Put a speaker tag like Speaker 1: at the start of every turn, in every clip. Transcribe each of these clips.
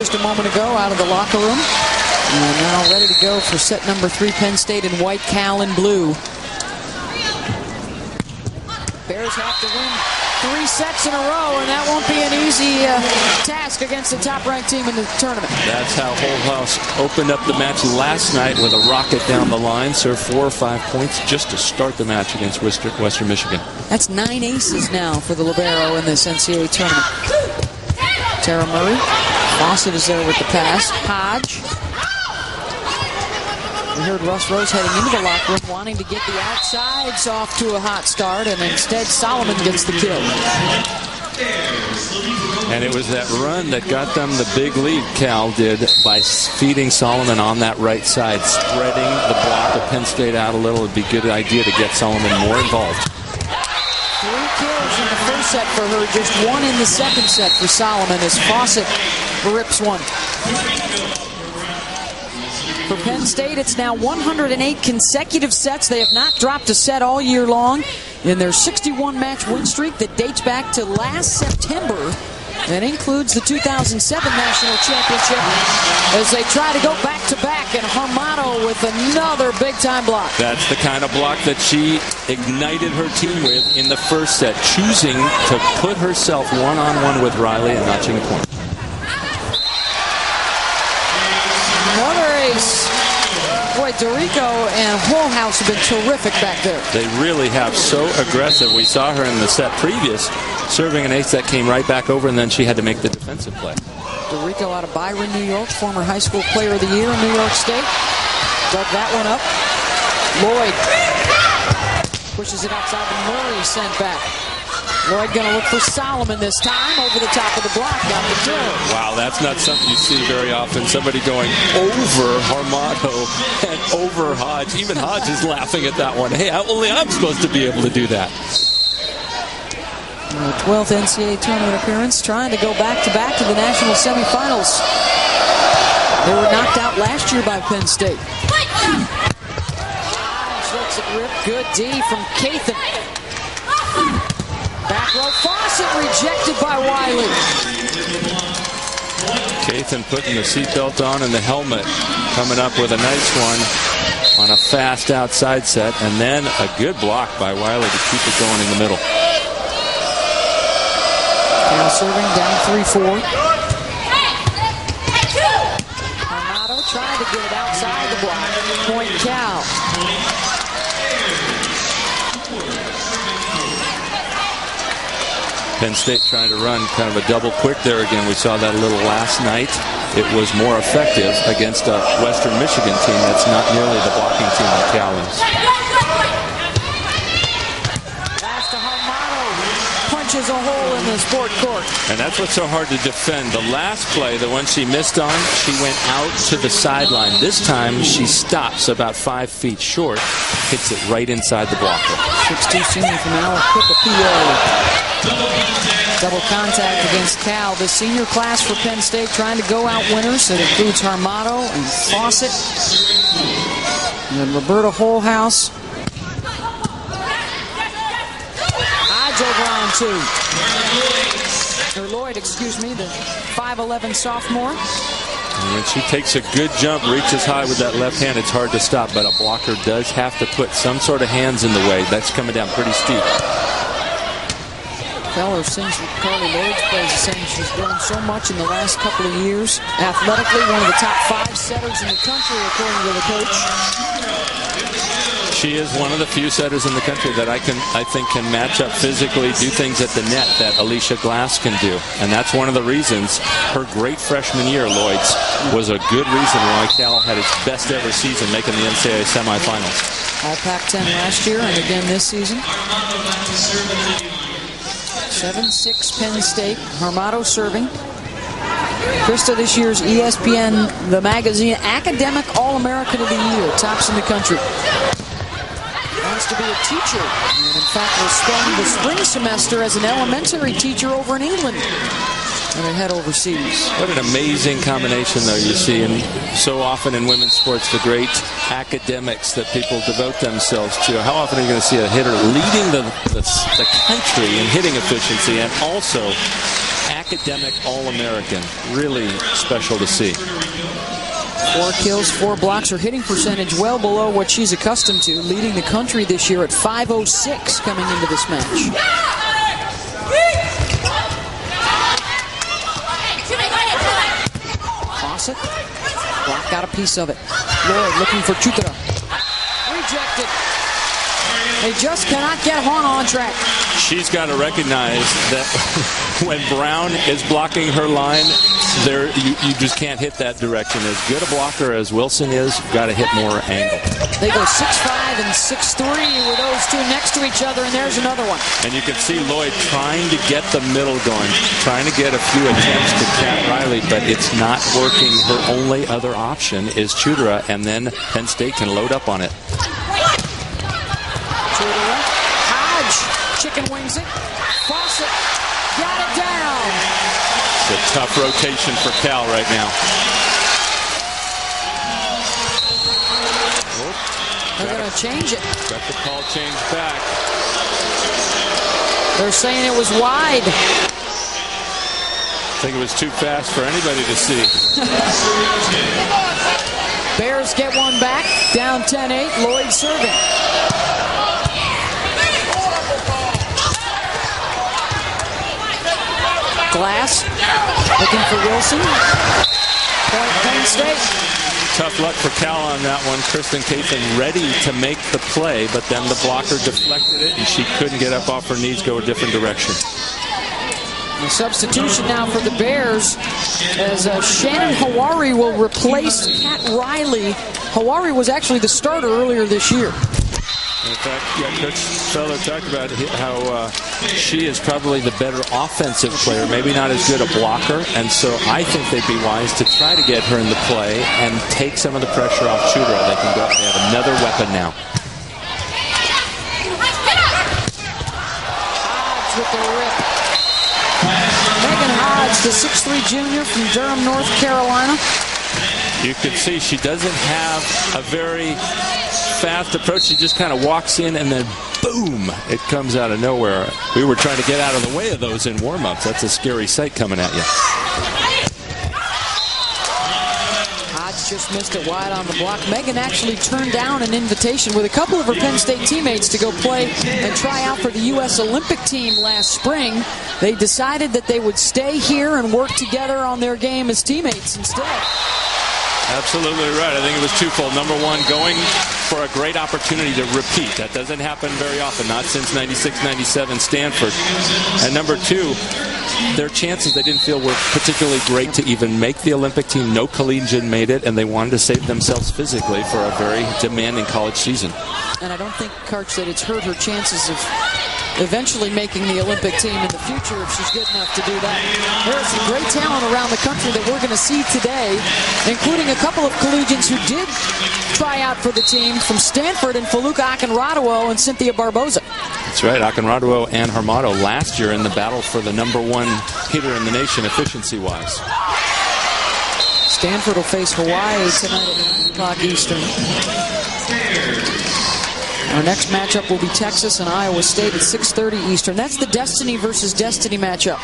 Speaker 1: Just a moment ago out of the locker room. And now ready to go for set number 3, Penn State in white, Cal in blue. Bears have to win 3 sets in a row, and that won't be an easy task against the top-ranked team in the tournament.
Speaker 2: That's how Holehouse opened up the match last night with a rocket down the line, served 4 or 5 points just to start the match against Western Michigan.
Speaker 1: That's 9 aces now for the libero in this NCAA tournament. Tara Murray. Fawcett is there with the pass. Hodge. We heard Russ Rose heading into the locker room wanting to get the outsides off to a hot start, and instead Solomon gets the kill.
Speaker 2: And it was that run that got them the big lead, Cal did, by feeding Solomon on that right side, spreading the block of Penn State out a little. It'd be a good idea to get Solomon more involved.
Speaker 1: 3 kills in the first set for her, just 1 in the second set for Solomon as Fawcett rips one. For Penn State, it's now 108 consecutive sets. They have not dropped a set all year long in their 61-match win streak that dates back to last September. That includes the 2007 National Championship as they try to go back-to-back, and Harmato with another big-time block.
Speaker 2: That's the kind of block that she ignited her team with in the first set, choosing to put herself one-on-one with Riley and notching a point.
Speaker 1: Another ace. Boy, Dorico and Holehouse have been terrific back there.
Speaker 2: They really have, so aggressive. We saw her in the set previous, serving an ace that came right back over, and then she had to make the defensive play.
Speaker 1: Dorico out of Byron, New York, former high school player of the year in New York State. Dug that one up. Lloyd pushes it outside, and Murray sent back. Lloyd going to look for Solomon this time over the top of the block. Got the kill.
Speaker 2: Wow, that's not something you see very often. Somebody going over Harmato and over Hodge. Even Hodge is laughing at that one. Hey, only I'm supposed to be able to do that.
Speaker 1: 12th NCAA tournament appearance, trying to go back-to-back to the national semifinals. They were knocked out last year by Penn State. Looks at rip. Good D from Cathan. Back row, Fawcett rejected by Wiley.
Speaker 2: Cathan putting the seatbelt on and the helmet, coming up with a nice one on a fast outside set, and then a good block by Wiley to keep it going in the middle.
Speaker 1: Now serving down 3-4. Harmato trying to get it outside the block. Point Cal.
Speaker 2: Penn State trying to run kind of a double quick there again. We saw that a little last night. It was more effective against a Western Michigan team that's not nearly the blocking team that Cal is.
Speaker 1: Pass to Harmato. Punches a hole in the sport court.
Speaker 2: And that's what's so hard to defend. The last play, the one she missed on, she went out to the sideline. This time she stops about 5 feet short, hits it right inside the blocker.
Speaker 1: 6'2" senior from Aliquippa, PA. Double contact against Cal. The senior class for Penn State trying to go out winners. That includes Harmato and Fawcett. And then Roberta Holehouse. Hodge over on 2. Or Lloyd, excuse me, the 5'11" sophomore.
Speaker 2: And when she takes a good jump, reaches high with that left hand, it's hard to stop. But a blocker does have to put some sort of hands in the way. That's coming down pretty steep.
Speaker 1: Feller sings with Carly Lloyd's plays the same. She's grown so much in the last couple of years. Athletically, one of the top 5 setters in the country, according to the coach.
Speaker 2: She is one of the few setters in the country that I think can match up physically, do things at the net that Alicia Glass can do. And that's one of the reasons her great freshman year, Lloyd's, was a good reason why Cal had its best ever season, making the NCAA semifinals.
Speaker 1: All Pac-10 last year and again this season. 7-6 Penn State. Harmato serving. Krista, this year's ESPN, the magazine, Academic All-American of the Year, tops in the country. Wants to be a teacher, and in fact will spend the spring semester as an elementary teacher over in England. And then head overseas.
Speaker 2: What an amazing combination, though, you see. And so often in women's sports, the great academics that people devote themselves to. How often are you going to see a hitter leading the country in hitting efficiency and also academic All-American. Really special to see.
Speaker 1: 4 kills, 4 blocks. Her hitting percentage well below what she's accustomed to, leading the country this year at .506 coming into this match. Fawcett. Block got a piece of it. Lloyd looking for Chutra. Rejected. They just cannot get Hong on track.
Speaker 2: She's got to recognize that when Brown is blocking her line, you just can't hit that direction. As good a blocker as Wilson is, you've got to hit more angle.
Speaker 1: They go 6'5" and 6'3" with those two next to each other, and there's another one.
Speaker 2: And you can see Lloyd trying to get the middle going, trying to get a few attempts to Cat Riley, but it's not working. Her only other option is Chudra, and then Penn State can load up on it.
Speaker 1: Hodge chicken wings it. Fawcett got it down.
Speaker 2: It's a tough rotation for Cal right now.
Speaker 1: They're going to change it.
Speaker 2: Got the call changed back.
Speaker 1: They're saying it was wide.
Speaker 2: I think it was too fast for anybody to see.
Speaker 1: Bears get one back. Down 10-8. Lloyd serving. Glass looking for Wilson. Point Penn State.
Speaker 2: Tough luck for Cal on that one. Kristen Cathan ready to make the play, but then the blocker deflected it, and she couldn't get up off her knees, go a different direction.
Speaker 1: The substitution now for the Bears as Shannon Hawari will replace Cat Riley. Hawari was actually the starter earlier this year.
Speaker 2: In fact, Coach Feller talked about how she is probably the better offensive player, maybe not as good a blocker, and so I think they'd be wise to try to get her in the play and take some of the pressure off Chudra. They can go out and have another weapon now.
Speaker 1: Hodge with the rip. Megan Hodge, the 6'3" junior from Durham, North Carolina.
Speaker 2: You can see she doesn't have a very fast approach. She just kind of walks in and then boom, it comes out of nowhere. We were trying to get out of the way of those in warm-ups. That's a scary sight coming at you.
Speaker 1: Hodge just missed it wide on the block. Megan actually turned down an invitation with a couple of her Penn State teammates to go play and try out for the U.S. Olympic team last spring. They decided that they would stay here and work together on their game as teammates instead.
Speaker 2: Absolutely right. I think it was twofold. Number one, going for a great opportunity to repeat. That doesn't happen very often, not since 96-97 Stanford. And number two, their chances they didn't feel were particularly great to even make the Olympic team. No collegian made it, and they wanted to save themselves physically for a very demanding college season.
Speaker 1: And I don't think, Karch, that it's hurt her chances of eventually making the Olympic team in the future if she's good enough to do that. There's some great talent around the country that we're going to see today, including a couple of collegians who did try out for the team from Stanford and Faluka Akinradowo and Cynthia Barboza.
Speaker 2: That's right, Akinradowo and Hermato last year in the battle for the #1 hitter in the nation efficiency-wise.
Speaker 1: Stanford will face Hawaii tonight at 9 o'clock Eastern. Our next matchup will be Texas and Iowa State at 6:30 Eastern. That's the Destiny versus Destiny matchup.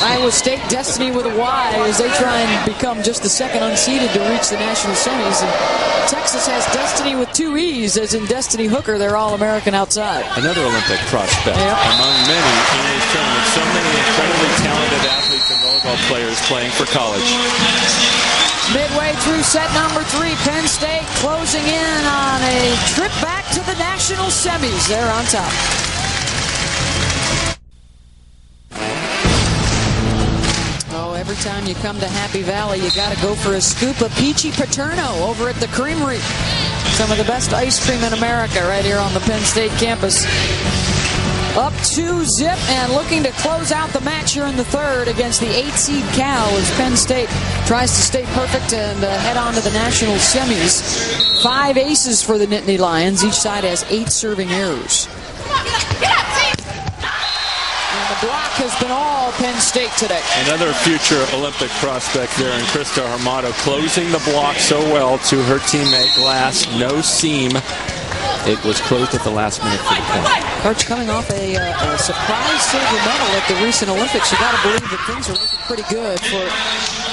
Speaker 1: Iowa State, Destiny with a Y, as they try and become just the second unseeded to reach the national semis. And Texas has Destiny with 2 E's, as in Destiny Hooker, their All-American outside.
Speaker 2: Another Olympic prospect among many in this tournament. So many incredibly talented athletes and volleyball players playing for college.
Speaker 1: Midway through set number 3, Penn State closing in on a trip back to the national semis. They're on top. Oh, every time you come to Happy Valley, you got to go for a scoop of Peachy Paterno over at the Creamery. Some of the best ice cream in America right here on the Penn State campus. Up 2-0 and looking to close out the match here in the third against the 8-seed Cal as Penn State tries to stay perfect and head on to the national semis. 5 aces for the Nittany Lions. Each side has 8 serving errors. And the block has been all Penn State today.
Speaker 2: Another future Olympic prospect there in Krista Hermato, closing the block so well to her teammate Glass. No seam it was closed at the last minute for the point.
Speaker 1: Coach coming off a surprise silver medal at the recent Olympics. You got to believe that things are looking pretty good for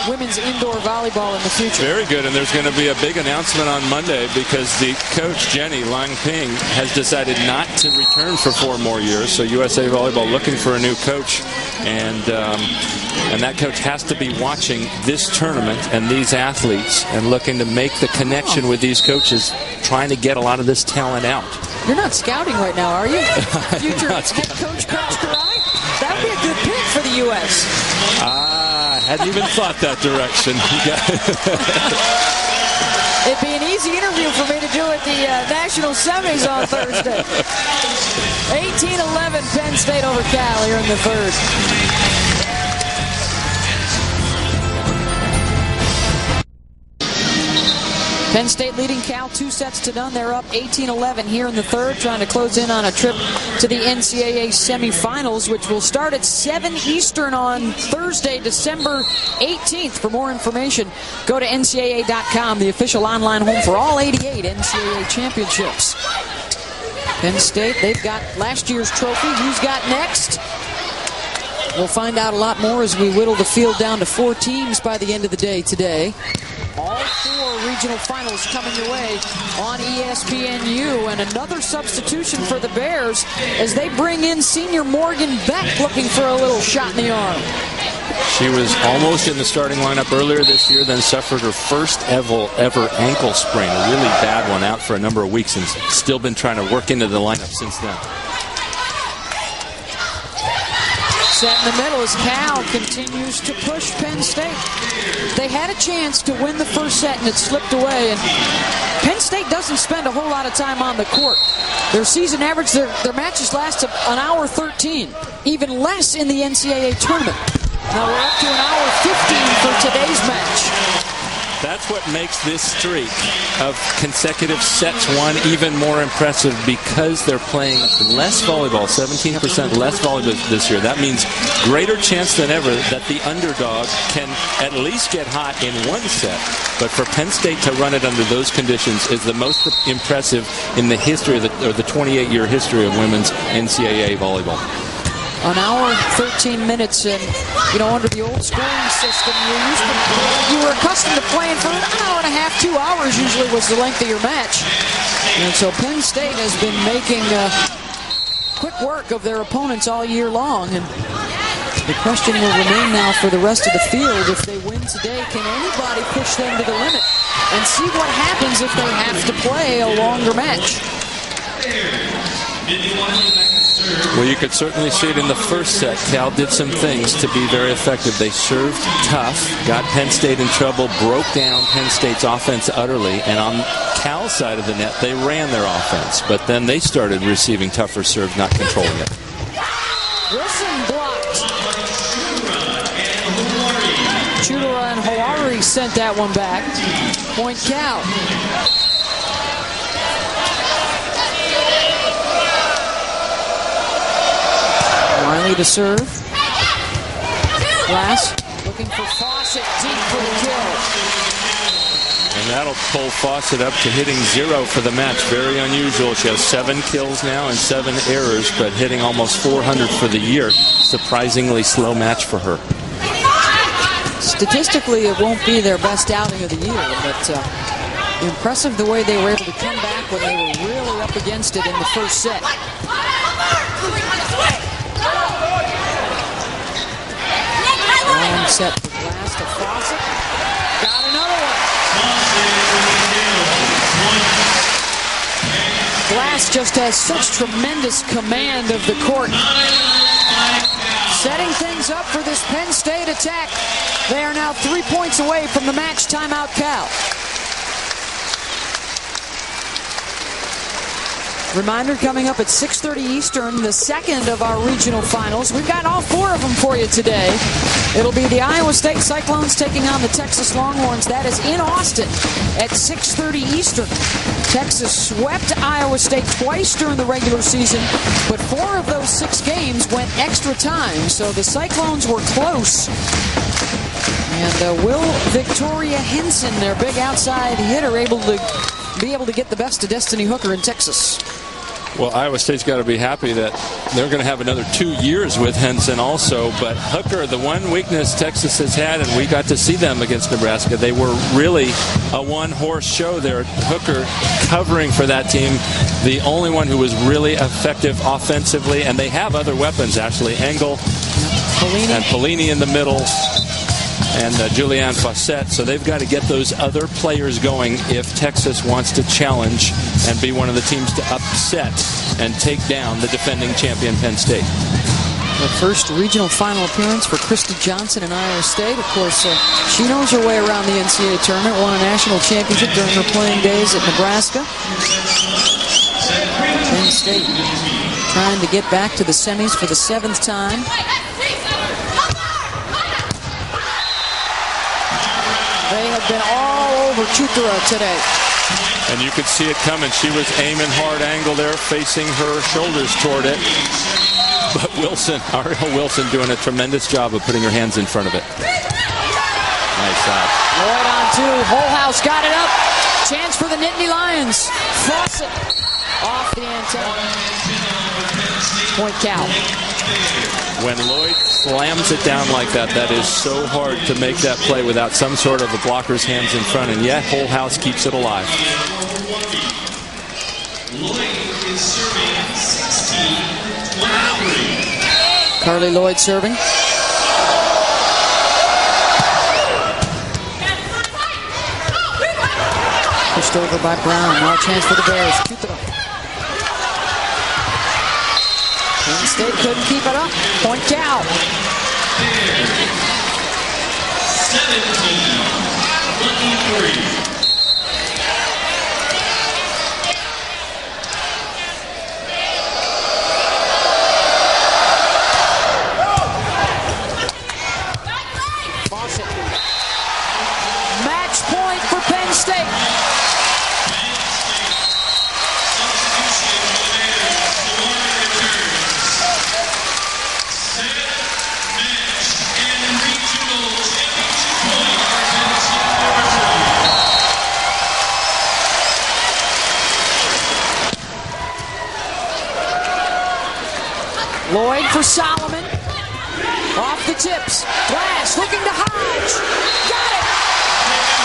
Speaker 1: women's indoor volleyball in the future.
Speaker 2: Very good, and there's going to be a big announcement on Monday because the coach, Jenny Lang Ping, has decided not to return for 4 more years. So USA Volleyball looking for a new coach, and that coach has to be watching this tournament and these athletes and looking to make the connection with these coaches, trying to get a lot of this talent out.
Speaker 1: You're not scouting right now, are you? Future head coach, Coach Karai? That would be a good pick for the U.S.
Speaker 2: I hadn't even thought that direction.
Speaker 1: It'd be an easy interview for me to do at the national semis on Thursday. 18-11 Penn State over Cal here in the third. Penn State leading Cal 2-0. They're up 18-11 here in the third, trying to close in on a trip to the NCAA semifinals, which will start at 7 Eastern on Thursday, December 18th. For more information, go to ncaa.com, the official online home for all 88 NCAA championships. Penn State, they've got last year's trophy. Who's got next? We'll find out a lot more as we whittle the field down to 4 teams by the end of the day today. All 4 regional finals coming your way on ESPNU, and another substitution for the Bears as they bring in senior Morgan Beck looking for a little shot in the arm.
Speaker 2: She was almost in the starting lineup earlier this year, then suffered her first ever ankle sprain, a really bad one, out for a number of weeks, and still been trying to work into the lineup since then.
Speaker 1: Set in the middle as Cal continues to push Penn State. They had a chance to win the first set and it slipped away, and Penn State doesn't spend a whole lot of time on the court. Their season average, their matches last an hour 13, even less in the NCAA tournament. Now we're up to an hour 15 for today's match.
Speaker 2: That's what makes this streak of consecutive sets won even more impressive, because they're playing less volleyball, 17% less volleyball this year. That means greater chance than ever that the underdog can at least get hot in one set. But for Penn State to run it under those conditions is the most impressive in the history of the 28-year history of women's NCAA volleyball.
Speaker 1: An hour, 13 minutes, and under the old scoring system, you were accustomed to playing for an hour and a half, 2 hours usually was the length of your match. And so Penn State has been making quick work of their opponents all year long, and the question will remain now for the rest of the field: if they win today, can anybody push them to the limit? And see what happens if they have to play a longer match.
Speaker 2: Well, you could certainly see it in the first set. Cal did some things to be very effective. They served tough, got Penn State in trouble, broke down Penn State's offense utterly, and on Cal's side of the net, they ran their offense. But then they started receiving tougher serves, not controlling it.
Speaker 1: Wilson blocked. Chudora and Hawari sent that one back. Point Cal. Wiley to serve. Glass looking for Fawcett deep for the kill.
Speaker 2: And that'll pull Fawcett up to hitting 0 for the match. Very unusual. She has 7 kills now and 7 errors, but hitting almost 400 for the year. Surprisingly slow match for her.
Speaker 1: Statistically, it won't be their best outing of the year, but impressive the way they were able to come back when they were really up against it in the first set. Long set for Glass to Fawcett. Got another one. Glass just has such tremendous command of the court. Setting things up for this Penn State attack. They are now 3 points away from the match timeout, Cal. Reminder, coming up at 6:30 Eastern, the second of our regional finals. We've got all 4 of them for you today. It'll be the Iowa State Cyclones taking on the Texas Longhorns. That is in Austin at 6:30 Eastern. Texas swept Iowa State twice during the regular season, but 4 of those 6 games went extra time. So the Cyclones were close And will Victoria Henson, their big outside hitter, be able to get the best of Destiny Hooker in Texas?
Speaker 2: Well, Iowa State's got to be happy that they're going to have another 2 years with Henson also. But Hooker, the one weakness Texas has had, and we got to see them against Nebraska, they were really a one-horse show there. Hooker covering for that team, the only one who was really effective offensively. And they have other weapons, actually. Engel and Polini in the middle, and Julianne Fawcett. So they've got to get those other players going if Texas wants to challenge and be one of the teams to upset and take down the defending champion Penn State.
Speaker 1: The first regional final appearance for Christy Johnson in Iowa State. Of course, she knows her way around the NCAA tournament, won a national championship during her playing days at Nebraska. Penn State trying to get back to the semis for the 7th time. They have been all over Chutara today.
Speaker 2: And you could see it coming. She was aiming hard angle there, facing her shoulders toward it. But Wilson, Ariel Wilson, doing a tremendous job of putting her hands in front of it. Nice shot.
Speaker 1: Lloyd on 2. Holhouse got it up. Chance for the Nittany Lions. Fawcett off the antenna. Point Cal.
Speaker 2: When Lloyd slams it down like that, that is so hard to make that play without some sort of a blocker's hands in front, and yet Holhouse keeps it alive.
Speaker 1: Carly Lloyd serving. Pushed over by Brown. Now a chance for the Bears. Penn State couldn't keep it up. Point Cal.
Speaker 3: 17-23.
Speaker 1: Match point for Penn State. Lloyd for Solomon. Off the tips. Glass looking to Hodge. Got it.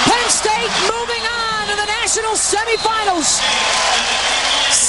Speaker 1: Penn State moving on to the national semifinals.